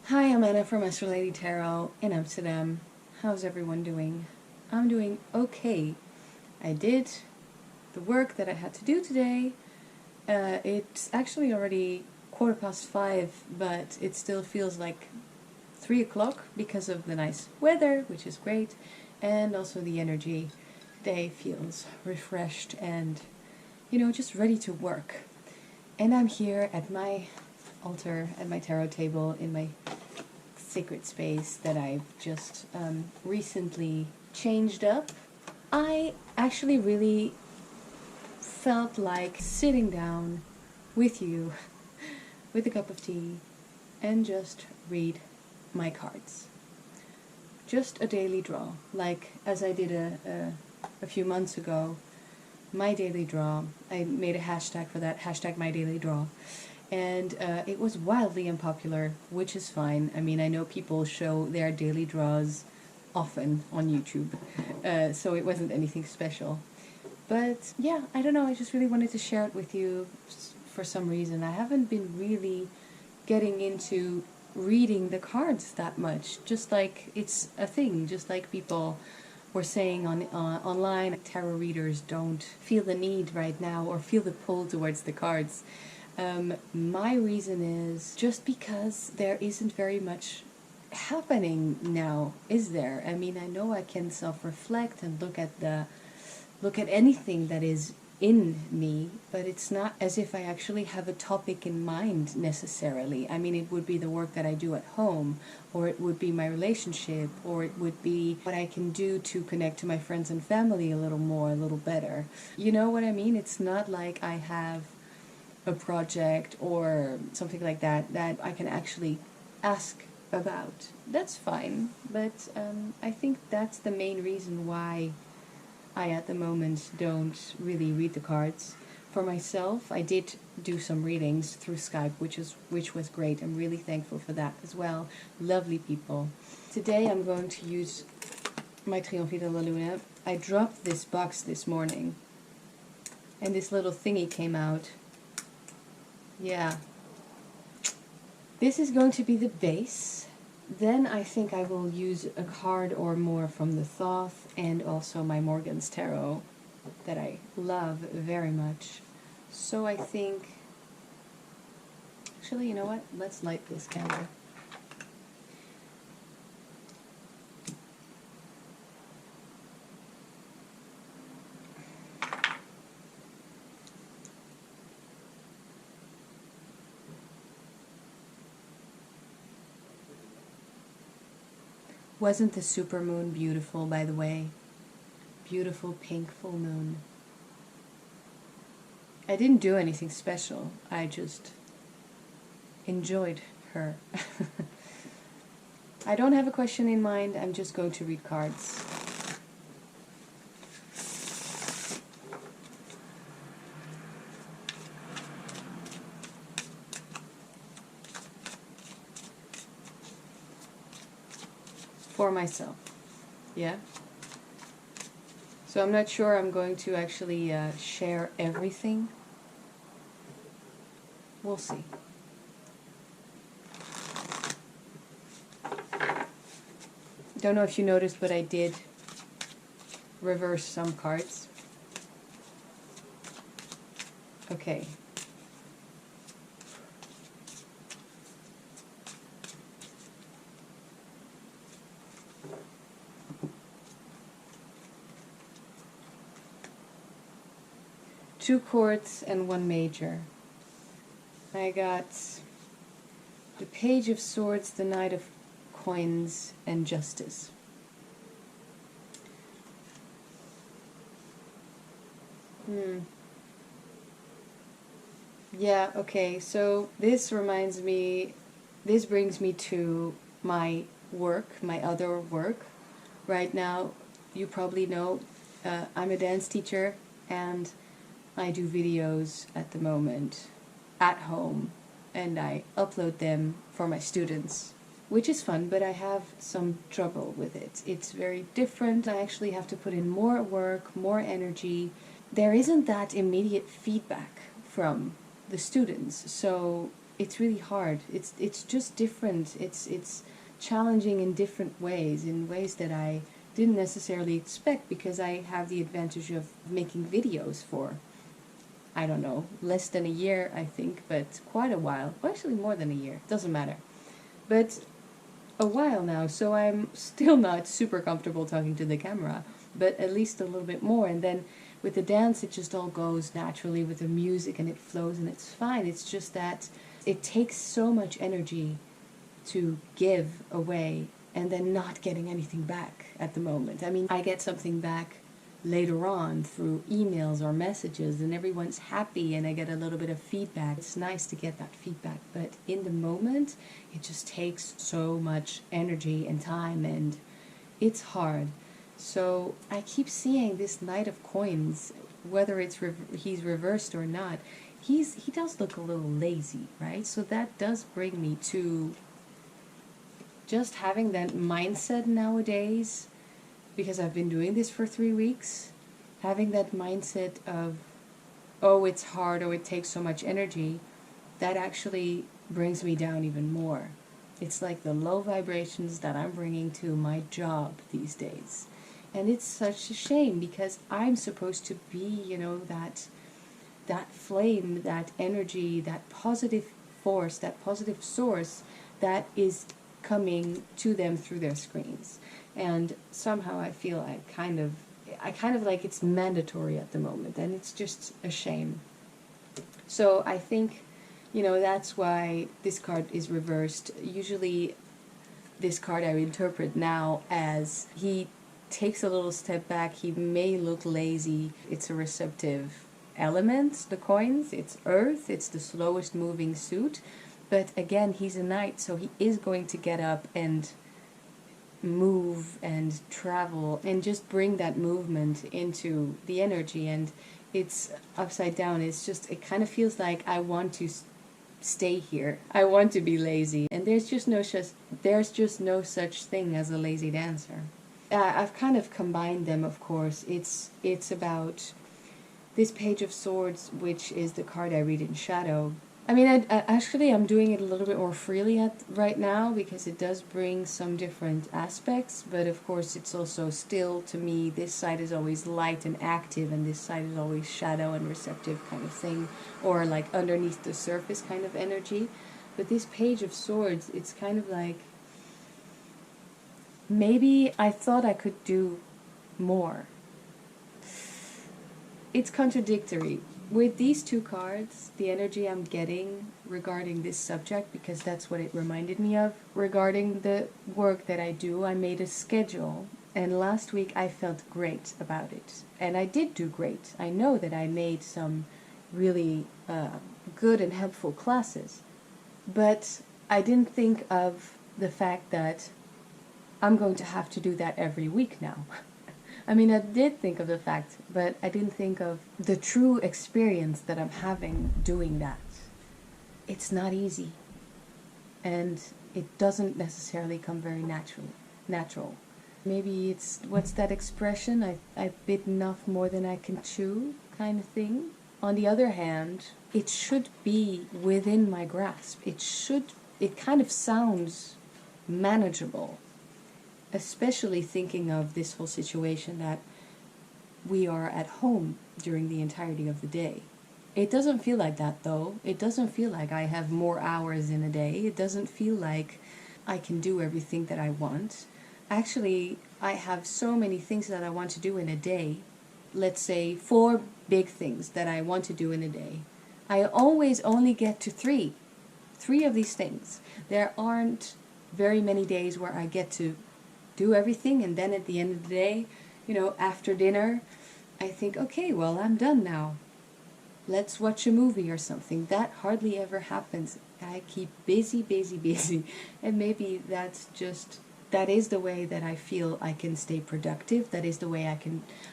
Hi, I'm Anna from Astralladytarot in Amsterdam. How's everyone doing? I'm doing okay. I did the work that I had to do today. It's actually already 5:15, but it still feels like 3 o'clock because of the nice weather, which is great, and also the energy. Today feels refreshed and, just ready to work. And I'm here at my altar, at my tarot table, in my sacred space that I've just recently changed up. I actually really felt like sitting down with you with a cup of tea and just read my cards. Just a daily draw, like as I did a few months ago. My daily draw. I made a hashtag for that, hashtag my daily draw. And it was wildly unpopular, which is fine. I mean, I know people show their daily draws often on YouTube, so it wasn't anything special. But yeah, I don't know, I just really wanted to share it with you for some reason. I haven't been really getting into reading the cards that much, just like it's a thing, just like people were saying online, tarot readers don't feel the need right now or feel the pull towards the cards. My reason is just because there isn't very much happening now, is there? I mean, I know I can self-reflect and look at anything that is in me, but it's not as if I actually have a topic in mind necessarily. I mean, it would be the work that I do at home, or it would be my relationship, or it would be what I can do to connect to my friends and family a little more, a little better. You know what I mean? It's not like I have a project or something like that that I can actually ask about. That's fine, but I think that's the main reason why I at the moment don't really read the cards. For myself, I did do some readings through Skype, which was great. I'm really thankful for that as well. Lovely people. Today I'm going to use my Trionfi Della. I dropped this box this morning, and this little thingy came out. Yeah. This is going to be the base. Then I think I will use a card or more from the Thoth and also my Morgan's Tarot that I love very much. So I think, actually, you know what? Let's light this candle. Wasn't the supermoon beautiful, by the way? Beautiful pink full moon. I didn't do anything special. I just enjoyed her. I don't have a question in mind. I'm just going to read cards. For myself. Yeah? So I'm not sure I'm going to actually share everything. We'll see. Don't know if you noticed, but I did reverse some cards. Okay. Two quarts and one major. I got the Page of Swords, the Knight of Coins, and Justice. Yeah, okay, so this brings me to my work, my other work. Right now, you probably know, I'm a dance teacher, and I do videos at the moment at home, and I upload them for my students, which is fun, but I have some trouble with it. It's very different. I actually have to put in more work, more energy. There isn't that immediate feedback from the students, so it's really hard. It's just different. It's challenging in different ways, in ways that I didn't necessarily expect, because I have the advantage of making videos for, I don't know, less than a year, I think, but quite a while. Well, actually more than a year, doesn't matter. But a while now, so I'm still not super comfortable talking to the camera, but at least a little bit more. And then with the dance, it just all goes naturally with the music, and it flows, and it's fine. It's just that it takes so much energy to give away and then not getting anything back at the moment. I mean, I get something back later on through emails or messages, and everyone's happy, and I get a little bit of feedback. It's nice to get that feedback, but in the moment, it just takes so much energy and time, and it's hard. So I keep seeing this Knight of Coins, whether it's he's reversed or not. He does look a little lazy, right? So that does bring me to just having that mindset nowadays, because I've been doing this for 3 weeks, having that mindset of, oh, it's hard, oh, it takes so much energy, that actually brings me down even more. It's like the low vibrations that I'm bringing to my job these days. And it's such a shame, because I'm supposed to be, you know, that flame, that energy, that positive force, that positive source that is coming to them through their screens. And somehow I feel I kind of like it's mandatory at the moment, and it's just a shame. So I think, you know, that's why this card is reversed. Usually this card I interpret now as he takes a little step back, he may look lazy. It's a receptive element, the coins, it's earth, it's the slowest moving suit. But again, he's a knight, so he is going to get up and move and travel and just bring that movement into the energy. And it's upside down. It's just, it kind of feels like I want to stay here. I want to be lazy. And there's just no such thing as a lazy dancer. I've kind of combined them, of course. It's about this Page of Swords, which is the card I read in shadow. I mean, I'm doing it a little bit more freely right now, because it does bring some different aspects, but of course it's also still, to me, this side is always light and active, and this side is always shadow and receptive kind of thing, or like underneath the surface kind of energy. But this Page of Swords, it's kind of like, maybe I thought I could do more. It's contradictory. With these two cards, the energy I'm getting regarding this subject, because that's what it reminded me of, regarding the work that I do, I made a schedule, and last week I felt great about it. And I did do great. I know that I made some really good and helpful classes, but I didn't think of the fact that I'm going to have to do that every week now. I mean, I did think of the fact, but I didn't think of the true experience that I'm having doing that. It's not easy, and it doesn't necessarily come very natural. Maybe it's, what's that expression? I've bitten off more than I can chew kind of thing. On the other hand, it should be within my grasp. It kind of sounds manageable. Especially thinking of this whole situation that we are at home during the entirety of the day. It doesn't feel like that, though. It doesn't feel like I have more hours in a day. It doesn't feel like I can do everything that I want. Actually, I have so many things that I want to do in a day. Let's say 4 big things that I want to do in a day. I always only get to 3 of these things. There aren't very many days where I get to do everything, and then at the end of the day, you know, after dinner, I think, okay, well, I'm done now. Let's watch a movie or something. That hardly ever happens. I keep busy, and maybe that is the way that I feel I can stay productive. That is the way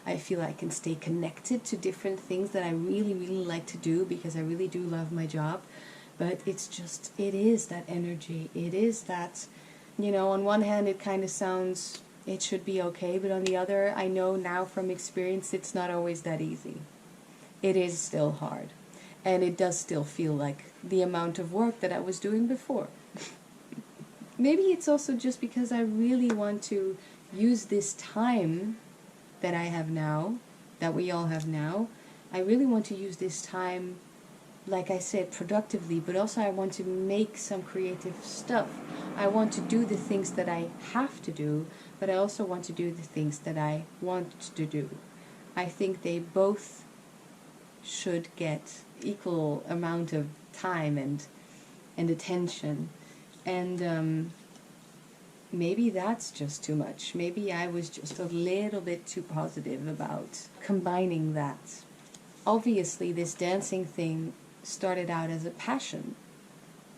I feel I can stay connected to different things that I really, really like to do, because I really do love my job. But it is that energy. It is that, you know, on one hand it kind of sounds, it should be okay, but on the other, I know now from experience it's not always that easy. It is still hard, and it does still feel like the amount of work that I was doing before. Maybe it's also just because I really want to use this time that I have now, that we all have now. I really want to use this time, like I said, productively, but also I want to make some creative stuff. I want to do the things that I have to do, but I also want to do the things that I want to do. I think they both should get equal amount of time and attention. And maybe that's just too much. Maybe I was just a little bit too positive about combining that. Obviously, this dancing thing started out as a passion,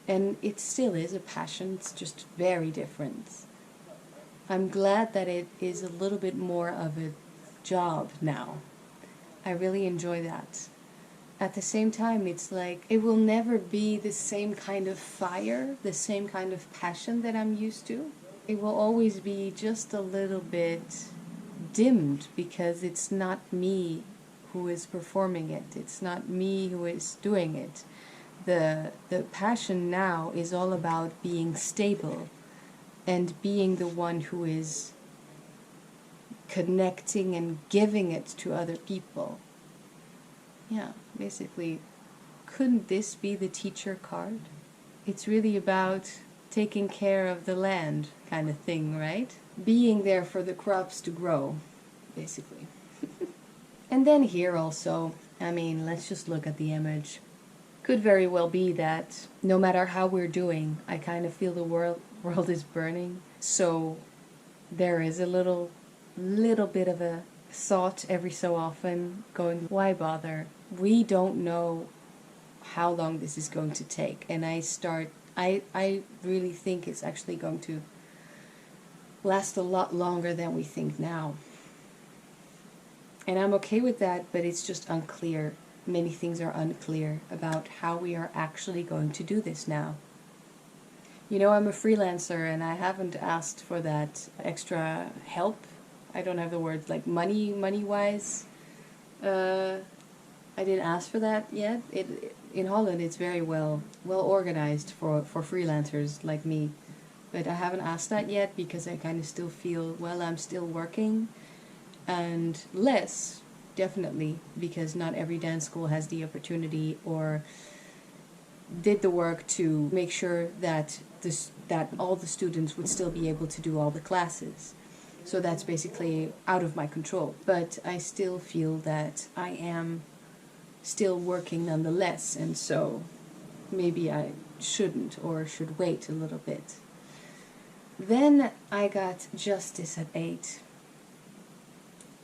and it still is a passion. It's just very different. I'm glad that it is a little bit more of a job now. I really enjoy that. At the same time, it's like it will never be the same kind of fire, the same kind of passion that I'm used to. It will always be just a little bit dimmed because it's not me who is performing it. It's not me who is doing it. The passion now is all about being stable and being the one who is connecting and giving it to other people. Yeah, basically, couldn't this be the teacher card? It's really about taking care of the land kind of thing, right? Being there for the crops to grow, basically. And then here also, I mean, let's just look at the image. Could very well be that no matter how we're doing, I kind of feel the world is burning. So there is a little bit of a thought every so often going, why bother? We don't know how long this is going to take. And I really think it's actually going to last a lot longer than we think now. And I'm okay with that, but it's just unclear. Many things are unclear about how we are actually going to do this now. You know, I'm a freelancer and I haven't asked for that extra help. I don't have the words like money-wise. I didn't ask for that yet. In Holland, it's very well organized for freelancers like me. But I haven't asked that yet because I kind of still feel, well, I'm still working. And less, definitely, because not every dance school has the opportunity or did the work to make sure that that all the students would still be able to do all the classes. So that's basically out of my control. But I still feel that I am still working nonetheless, and so maybe I shouldn't or should wait a little bit. Then I got Justice at 8,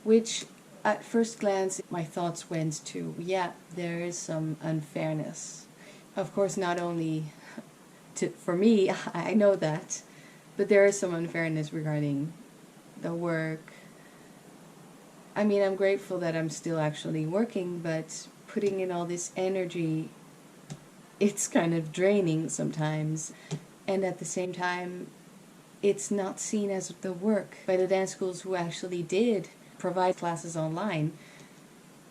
which at first glance my thoughts went to, yeah, there is some unfairness. Of course, not only for me, I know that, but there is some unfairness regarding the work. I mean, I'm grateful that I'm still actually working, but putting in all this energy, it's kind of draining sometimes. And at the same time, it's not seen as the work by the dance schools who actually did provide classes online.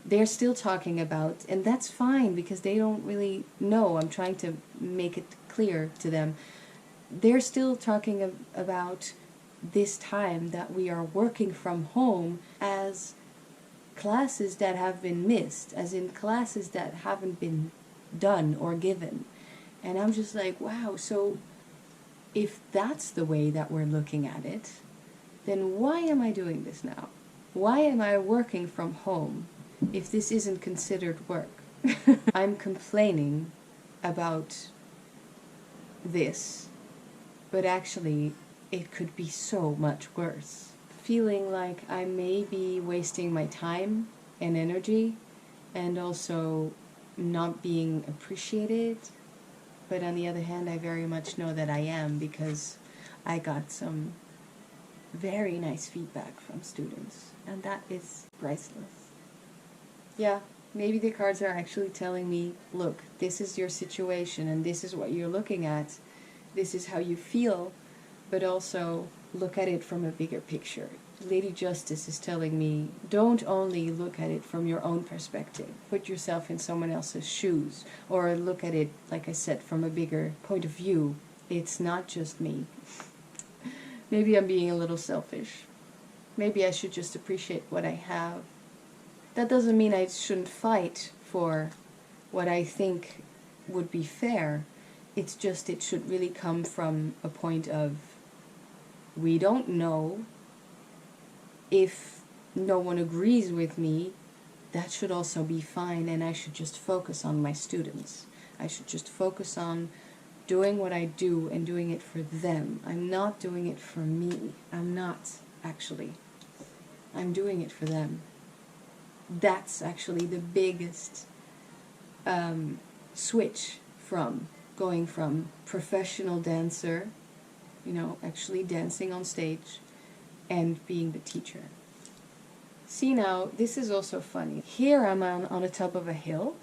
They're still talking about, and that's fine because they don't really know. I'm trying to make it clear to them. They're still talking about this time that we are working from home as classes that have been missed, as in classes that haven't been done or given. And I'm just like, wow, so if that's the way that we're looking at it, then why am I doing this now? Why am I working from home if this isn't considered work? I'm complaining about this, but actually it could be so much worse. Feeling like I may be wasting my time and energy and also not being appreciated. But on the other hand, I very much know that I am because I got some very nice feedback from students, and that is priceless. Yeah, maybe the cards are actually telling me, look, this is your situation and this is what you're looking at. This is how you feel. but also look at it from a bigger picture. Lady Justice is telling me, don't only look at it from your own perspective. Put yourself in someone else's shoes. Or look at it, like I said, from a bigger point of view. It's not just me. Maybe I'm being a little selfish. Maybe I should just appreciate what I have. That doesn't mean I shouldn't fight for what I think would be fair. It's just it should really come from a point of, we don't know. If no one agrees with me, that should also be fine, and I should just focus on my students. I should just focus on doing what I do and doing it for them. I'm not doing it for me. I'm not, actually. I'm doing it for them. That's actually the biggest switch from going from professional dancer, actually dancing on stage, and being the teacher. See now, this is also funny. Here I'm on the top of a hill,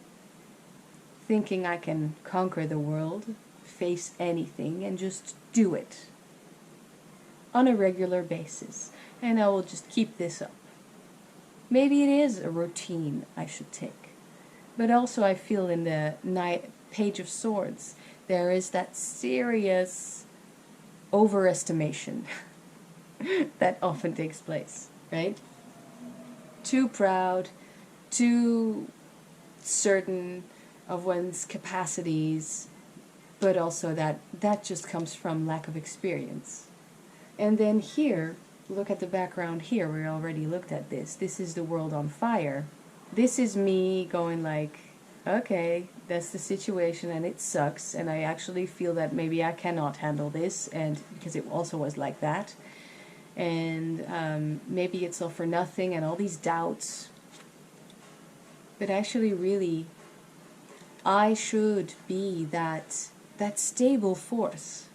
thinking I can conquer the world, face anything, and just do it on a regular basis. And I will just keep this up. Maybe it is a routine I should take. But also I feel in the Page of Swords, there is that serious overestimation that often takes place, right? Too proud, too certain of one's capacities, but also that just comes from lack of experience. And then here, look at the background here, we already looked at this. This is the world on fire. This is me going like, okay, that's the situation and it sucks, and I actually feel that maybe I cannot handle this, and because it also was like that. And maybe it's all for nothing and all these doubts. But actually, really, I should be that stable force.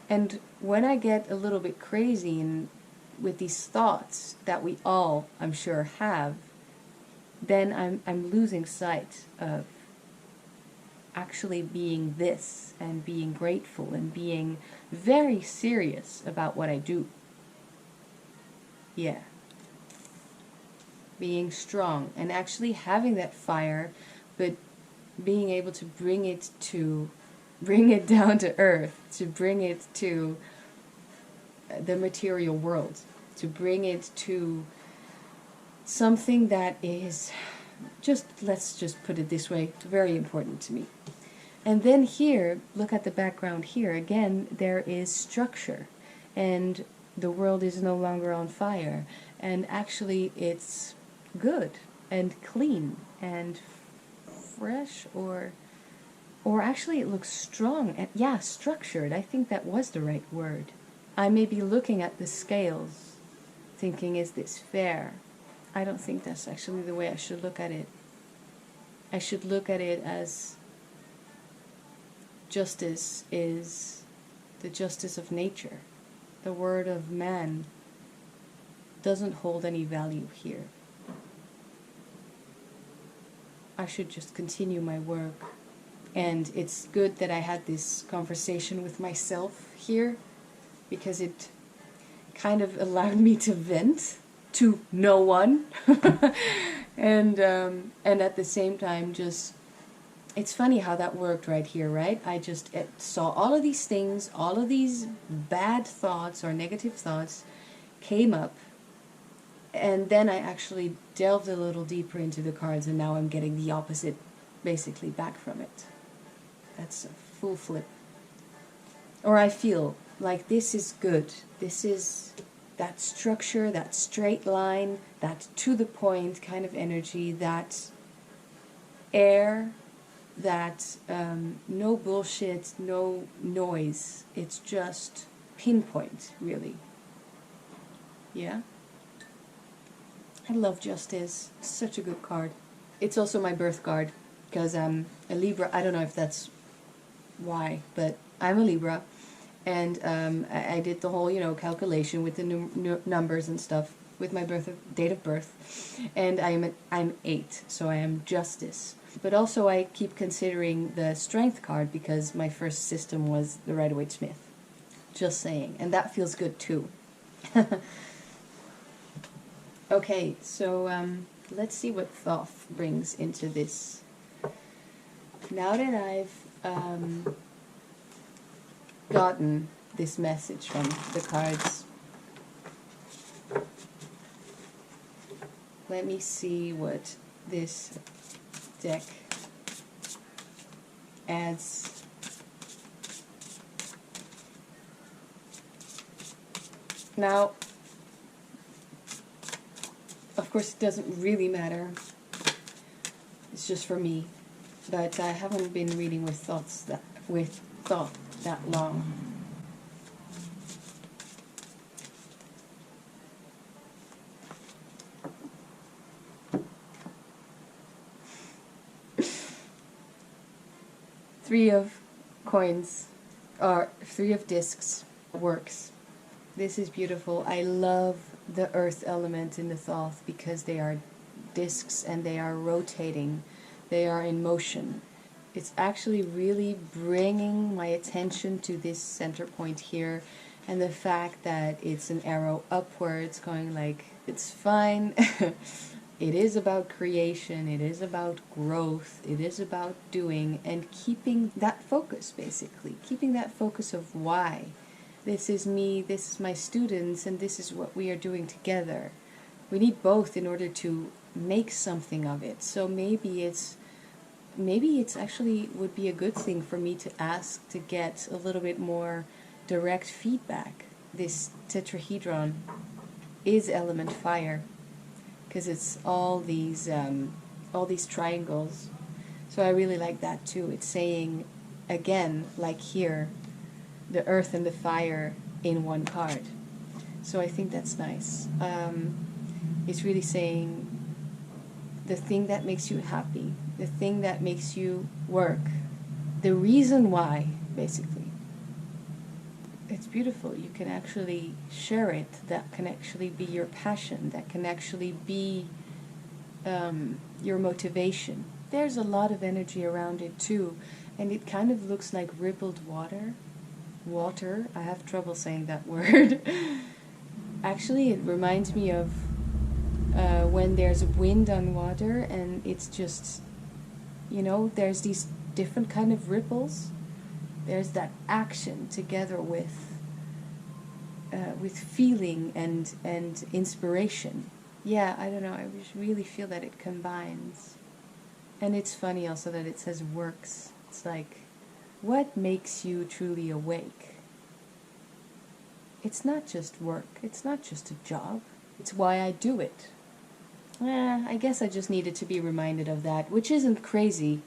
And when I get a little bit crazy with these thoughts that we all, I'm sure, have, then I'm losing sight of actually being this and being grateful and being very serious about what I do. Yeah. Being strong and actually having that fire, but being able to bring it down to earth, to bring it to the material world, to bring it to something that is let's just put it this way, very important to me. And then here, look at the background here, again, there is structure, and the world is no longer on fire, and actually it's good and clean and fresh, or actually it looks strong and, yeah, structured. I think that was the right word. I may be looking at the scales thinking, is this fair? I don't think that's actually the way I should look at it. I should look at it as justice is the justice of nature. The word of man doesn't hold any value here. I should just continue my work. And it's good that I had this conversation with myself here, because it kind of allowed me to vent to no one. and at the same time, just, it's funny how that worked right here, right? I just saw all of these things, all of these bad thoughts or negative thoughts came up, and then I actually delved a little deeper into the cards, and now I'm getting the opposite basically back from it. That's a full flip. Or I feel like this is good. This is that structure, that straight line, that to the point kind of energy, that air, that no bullshit, no noise. It's just pinpoint, really. Yeah? I love Justice. Such a good card. It's also my birth card, because I'm a Libra. I don't know if that's why, but I'm a Libra. And I did the whole, calculation with the numbers and stuff with my date of birth. And I'm 8, so I am Justice. But also I keep considering the Strength card, because my first system was the Rider-Waite-Smith. Just saying. And that feels good too. Okay, so let's see what Thoth brings into this. Now that I've gotten this message from the cards, let me see what this deck adds. Now, of course, it doesn't really matter. It's just for me. But I haven't been reading with Thoth that long. Three of coins, or three of discs, works. This is beautiful. I love the earth element in the Thoth because they are discs and they are rotating. They are in motion. It's actually really bringing my attention to this center point here, and the fact that it's an arrow upwards going like, it's fine. It is about creation, it is about growth, it is about doing, and keeping that focus, basically. Keeping that focus of why. This is me, this is my students, and this is what we are doing together. We need both in order to make something of it. So maybe it's actually would be a good thing for me to ask to get a little bit more direct feedback. This tetrahedron is element fire, because it's all these triangles. So I really like that too. It's saying, again, like here, the earth and the fire in one card. So I think that's nice. It's really saying the thing that makes you happy, the thing that makes you work, the reason why, basically. It's beautiful. You can actually share it. That can actually be your passion. That can actually be your motivation. There's a lot of energy around it too, and it kind of looks like rippled water. Water. I have trouble saying that word. Actually, it reminds me of when there's wind on water, and it's just, there's these different kind of ripples. There's that action together with feeling and inspiration. Yeah, I don't know, I just really feel that it combines. And it's funny also that it says works. It's like, what makes you truly awake? It's not just work, it's not just a job, it's why I do it. I guess I just needed to be reminded of that, which isn't crazy.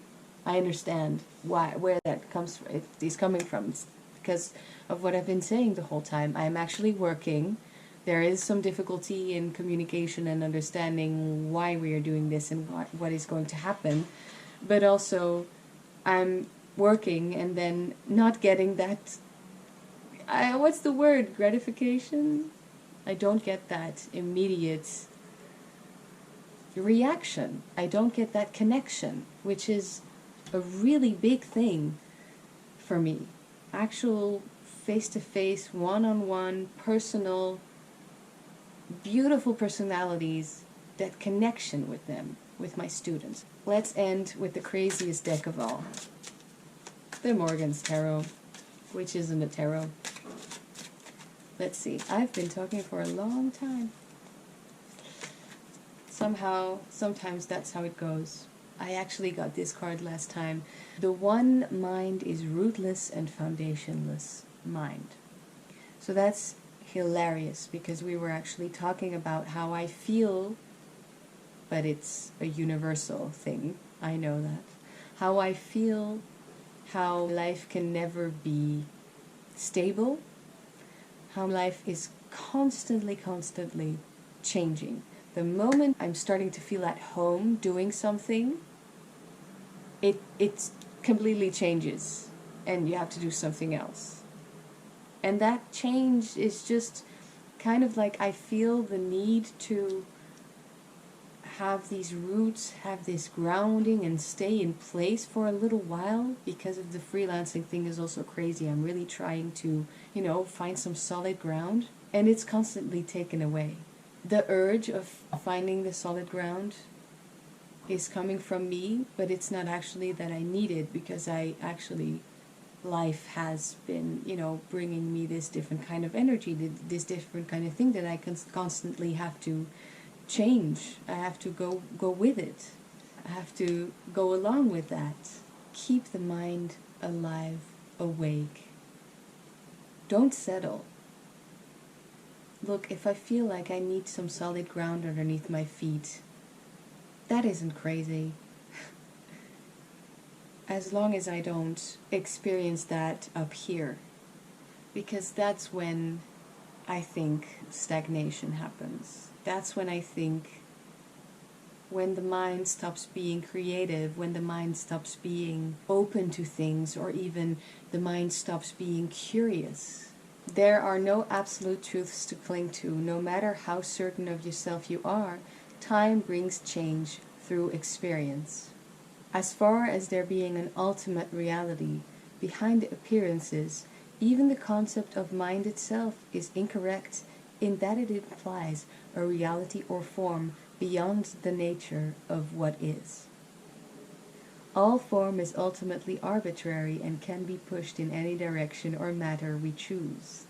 I understand where that is coming from. It's because of what I've been saying the whole time. I'm actually working. There is some difficulty in communication and understanding why we are doing this and what is going to happen. But also, I'm working and then not getting that, what's the word, gratification? I don't get that immediate reaction. I don't get that connection, which is a really big thing for me. Actual face-to-face, one-on-one, personal, beautiful personalities, that connection with them, with my students. Let's end with the craziest deck of all. The Morgan's Tarot, which isn't a tarot. Let's see. I've been talking for a long time. Sometimes that's how it goes. I actually got this card last time. The one mind is rootless and foundationless mind. So that's hilarious, because we were actually talking about how I feel, but it's a universal thing. I know that. How I feel, how life can never be stable, how life is constantly changing. The moment I'm starting to feel at home doing something, it completely changes, and you have to do something else. And that change is just kind of like, I feel the need to have these roots, have this grounding, and stay in place for a little while, because of the freelancing thing is also crazy. I'm really trying to find some solid ground, and it's constantly taken away. The urge of finding the solid ground is coming from me, but it's not actually that I need it, because life has been, bringing me this different kind of energy, this different kind of thing that I constantly have to change. I have to go with it. I have to go along with that. Keep the mind alive, awake. Don't settle. Look, if I feel like I need some solid ground underneath my feet, that isn't crazy. As long as I don't experience that up here. Because that's when I think stagnation happens. That's when I think, when the mind stops being creative, when the mind stops being open to things, or even the mind stops being curious. There are no absolute truths to cling to. No matter how certain of yourself you are, time brings change through experience. As far as there being an ultimate reality behind the appearances, even the concept of mind itself is incorrect, in that it implies a reality or form beyond the nature of what is. All form is ultimately arbitrary and can be pushed in any direction or manner we choose,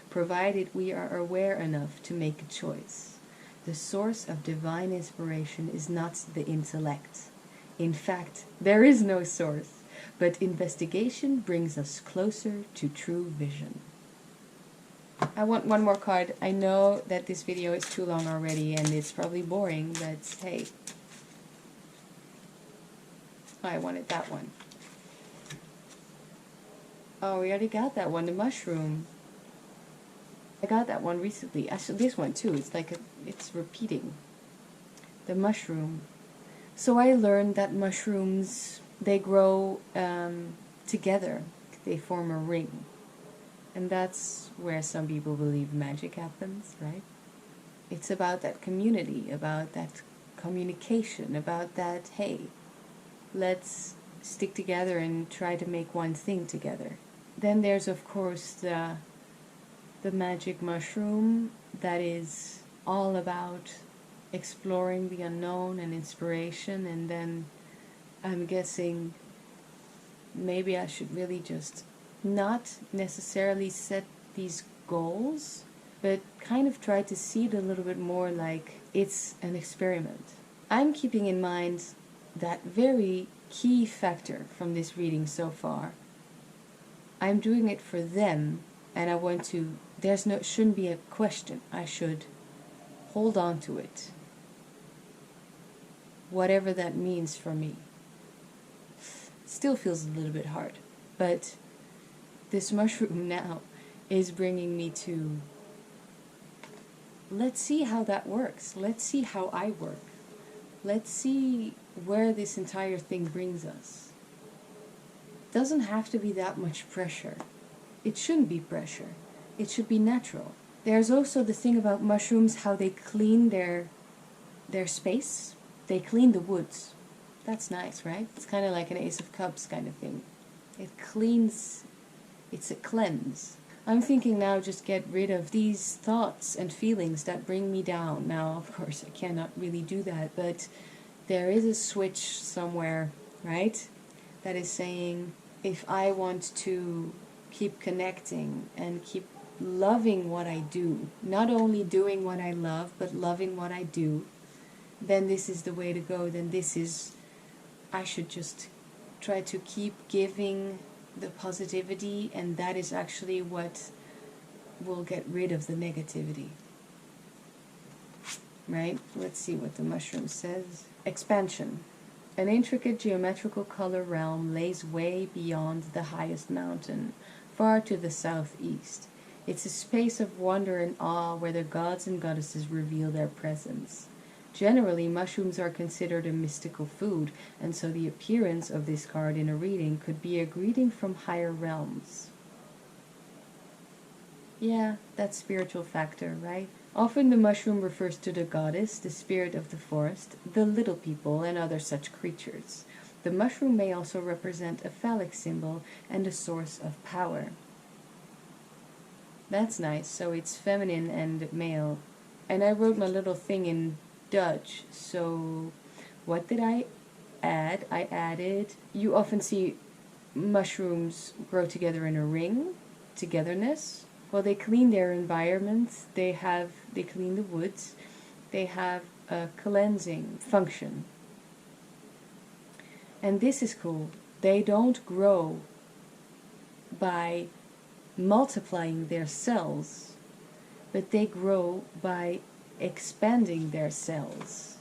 provided we are aware enough to make a choice. The source of divine inspiration is not the intellect. In fact, there is no source, but investigation brings us closer to true vision. I want one more card. I know that this video is too long already and it's probably boring, but hey. I wanted that one. Oh, we already got that one, the mushroom. I got that one recently. Actually, this one too. It's like it's repeating. The mushroom. So I learned that mushrooms, they grow together. They form a ring. And that's where some people believe magic happens, right? It's about that community, about that communication, about that, hey, let's stick together and try to make one thing together. Then there's, of course, the magic mushroom that is all about exploring the unknown and inspiration. And then I'm guessing maybe I should really just not necessarily set these goals, but kind of try to see it a little bit more like it's an experiment. I'm keeping in mind that very key factor from this reading so far. I'm doing it for them, and I want to, shouldn't be a question. I should hold on to it. Whatever that means for me. Still feels a little bit hard, but this mushroom now is bringing me to, let's see how that works. Let's see how I work. Let's see where this entire thing brings us. Doesn't have to be that much pressure. It shouldn't be pressure. It should be natural. There's also the thing about mushrooms, how they clean their space. They clean the woods. That's nice, right? It's kind of like an Ace of Cups kind of thing. It cleans. It's a cleanse. I'm thinking now, just get rid of these thoughts and feelings that bring me down. Now, of course, I cannot really do that, but there is a switch somewhere, right? That is saying, if I want to keep connecting and keep loving what I do, not only doing what I love, but loving what I do, then this is the way to go. Then I should just try to keep giving the positivity, and that is actually what will get rid of the negativity. Right? Let's see what the mushroom says. Expansion. An intricate geometrical color realm lays way beyond the highest mountain, far to the southeast. It's a space of wonder and awe where the gods and goddesses reveal their presence. Generally, mushrooms are considered a mystical food, and so the appearance of this card in a reading could be a greeting from higher realms. Yeah, that spiritual factor, right? Often the mushroom refers to the goddess, the spirit of the forest, the little people, and other such creatures. The mushroom may also represent a phallic symbol and a source of power. That's nice. So it's feminine and male. And I wrote my little thing in Dutch. So what did I add? I added, you often see mushrooms grow together in a ring, togetherness. Well, they clean their environment. They clean the woods. They have a cleansing function. And this is cool. They don't grow by multiplying their cells, but they grow by expanding their cells,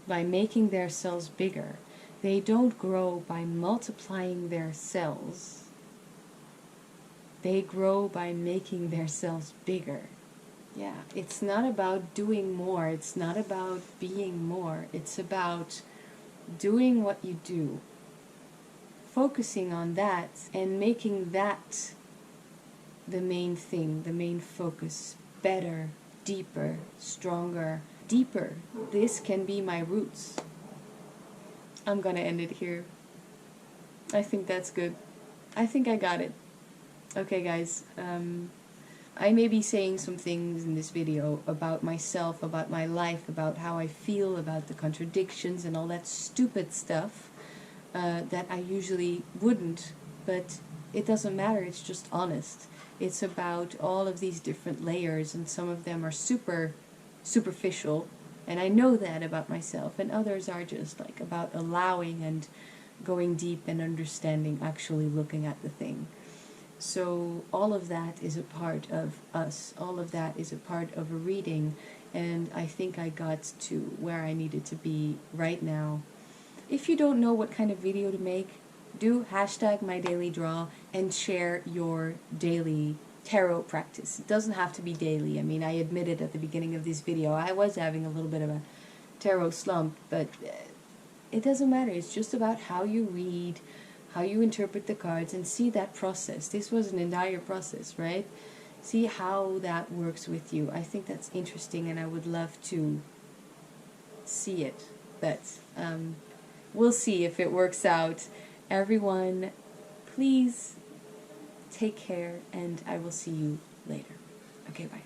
by making their cells bigger. They don't grow by multiplying their cells. They grow by making their cells bigger. Yeah, it's not about doing more. It's not about being more. It's about doing what you do, focusing on that and making that the main thing, the main focus. Better, deeper, stronger, deeper. This can be my roots. I'm gonna end it here. I think that's good. I think I got it. Okay guys, I may be saying some things in this video about myself, about my life, about how I feel, about the contradictions and all that stupid stuff that I usually wouldn't, but it doesn't matter, it's just honest. It's about all of these different layers, and some of them are superficial, and I know that about myself, and others are just like about allowing and going deep and understanding, actually looking at the thing. So all of that is a part of us. All of that is a part of a reading, and I think I got to where I needed to be right now. If you don't know what kind of video to make, do #MyDailyDraw and share your daily tarot practice. It doesn't have to be daily. I mean, I admitted at the beginning of this video I was having a little bit of a tarot slump, but it doesn't matter. It's just about how you read, how you interpret the cards, and see that process. This was an entire process, right? See how that works with you. I think that's interesting, and I would love to see it. But we'll see if it works out. Everyone, please take care, and I will see you later. Okay, bye.